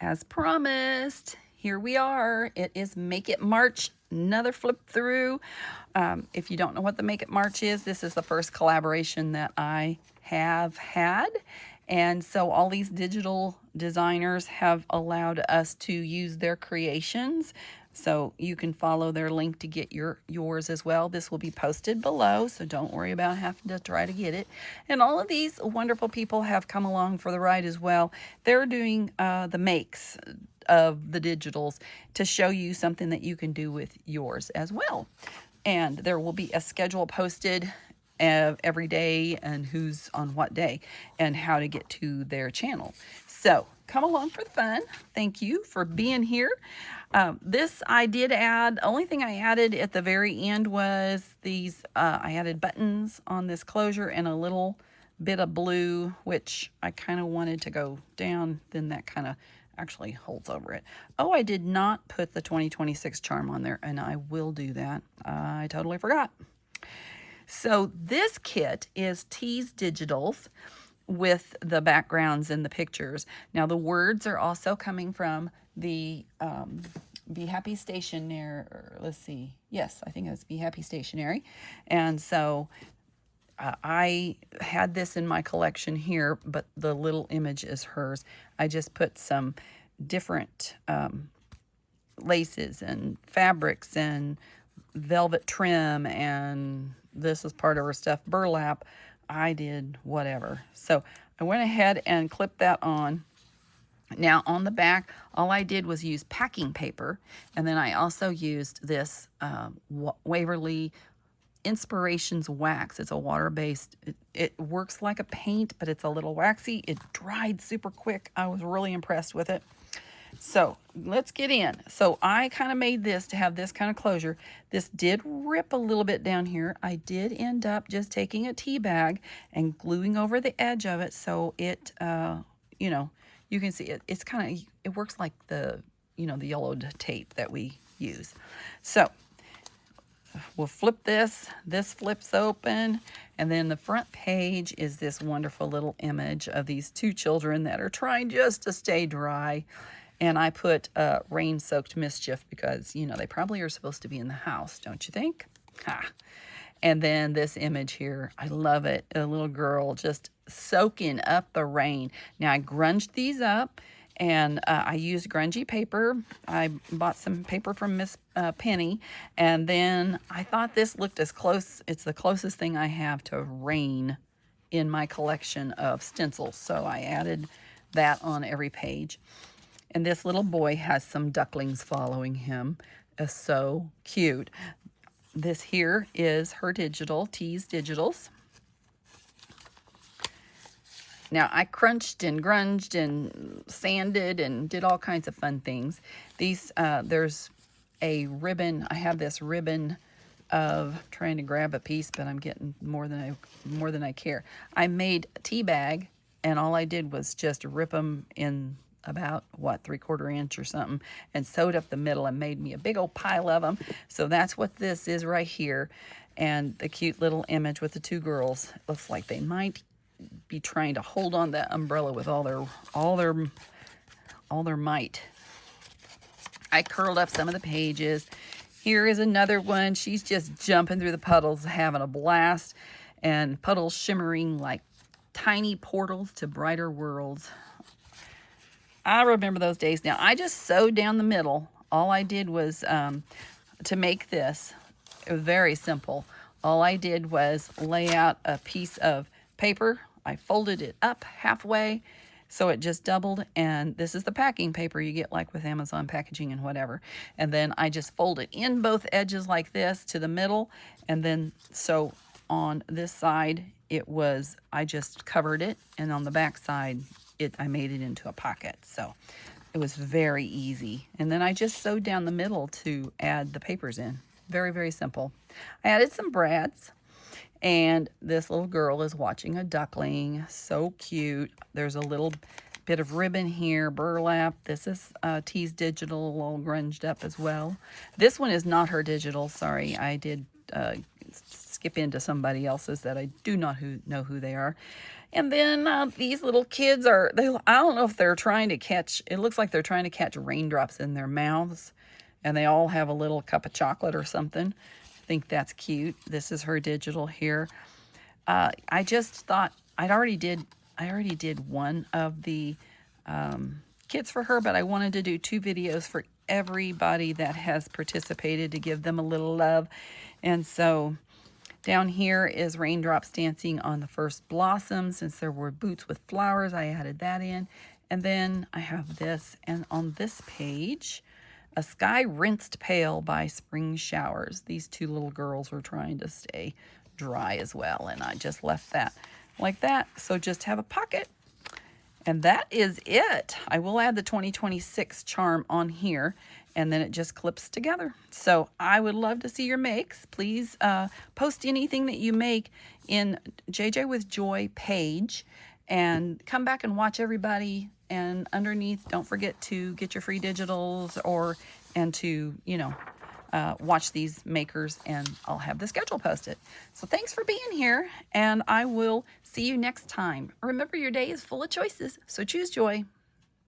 As promised, here we are. It is Make It March, another flip through. If you don't know what the Make It March is, this is the first collaboration that I have had. And so all these digital designers have allowed us to use their creations. So you can follow their link to get yours as well. This will be posted below, so don't worry about having to try to get it. And all of these wonderful people have come along for the ride as well. They're doing the makes of the digitals to show you something that you can do with yours as well. And there will be a schedule posted every day and who's on what day and how to get to their channel. So come along for the fun. Thank you for being here. This I did add. Only thing I added at the very end was these. I added buttons on this closure and a little bit of blue, which I kind of wanted to go down. Then that kind of actually holds over it. Oh, I did not put the 2026 charm on there, and I will do that. I totally forgot. So this kit is Tease Digitals with the backgrounds and the pictures. Now the words are also coming from the Be Happy Stationery. Let's see. Yes, I think it's Be Happy Stationery. And so I had this in my collection here, but the little image is hers. I just put some different laces and fabrics and velvet trim, and this is part of her stuffed burlap. I did whatever. So I went ahead and clipped that on. Now on the back, all I did was use packing paper, and then I also used this Waverly Inspirations wax. It's a water-based. It works like a paint, but it's a little waxy. It dried super quick. I was really impressed with it. So let's get in. So I kind of made this to have this kind of closure. This did rip a little bit down here. I did end up just taking a tea bag and gluing over the edge of it so it, you know, you can see it. It's kind of, it works like the, you know, the yellowed tape that we use. So we'll flip this. This flips open, and then the front page is this wonderful little image of these two children that are trying just to stay dry. And I put rain-soaked mischief because, you know, they probably are supposed to be in the house, don't you think? Ha. And then this image here, I love it. A little girl just soaking up the rain. Now, I grunged these up, and I used grungy paper. I bought some paper from Miss Penny, and then I thought this looked as close. It's the closest thing I have to rain in my collection of stencils, so I added that on every page. And this little boy has some ducklings following him. It's so cute. This here is her digital, Tease Digitals. Now, I crunched and grunged and sanded and did all kinds of fun things. These, there's a ribbon. I have this ribbon of trying to grab a piece, but I'm getting more than I care. I made a tea bag, and all I did was just rip them in about, what, 3/4 inch or something, and sewed up the middle and made me a big old pile of them. So that's what this is right here. And the cute little image with the two girls. It looks like they might be trying to hold on that umbrella with all their might. I curled up some of the pages. Here is another one. She's just jumping through the puddles, having a blast, and puddles shimmering like tiny portals to brighter worlds. I remember those days. Now, I just sewed down the middle. All I did was, to make this, it was very simple. All I did was lay out a piece of paper. I folded it up halfway, so it just doubled. And this is the packing paper you get like with Amazon packaging and whatever. And then I just fold it in both edges like this to the middle. And then, so on this side, it was, I just covered it. And on the back side, I made it into a pocket. So it was very easy. And then I just sewed down the middle to add the papers in. Very, very simple. I added some brads, and this little girl is watching a duckling. So cute. There's a little bit of ribbon here, burlap. This is Tease Digital, all grunged up as well. This one is not her digital. Sorry, I did skip into somebody else's that I do not know who they are. And then these little kids I don't know if they're trying to catch, it looks like they're trying to catch raindrops in their mouths. And they all have a little cup of chocolate or something. I think that's cute. This is her digital here. I just thought I already did one of the kits for her, but I wanted to do 2 videos for everybody that has participated to give them a little love. And so down here is raindrops dancing on the first blossom. Since there were boots with flowers, I added that in. And then I have this, and on this page, a sky rinsed pale by spring showers. These 2 little girls were trying to stay dry as well, and I just left that like that. So just have a pocket. And that is it. I will add the 2026 charm on here, and then it just clips together. So I would love to see your makes. Please post anything that you make in JJ with Joy page, and come back and watch everybody. And underneath, don't forget to get your free digitals and to, watch these makers, and I'll have the schedule posted. So thanks for being here, and I will see you next time. Remember, your day is full of choices, so choose joy.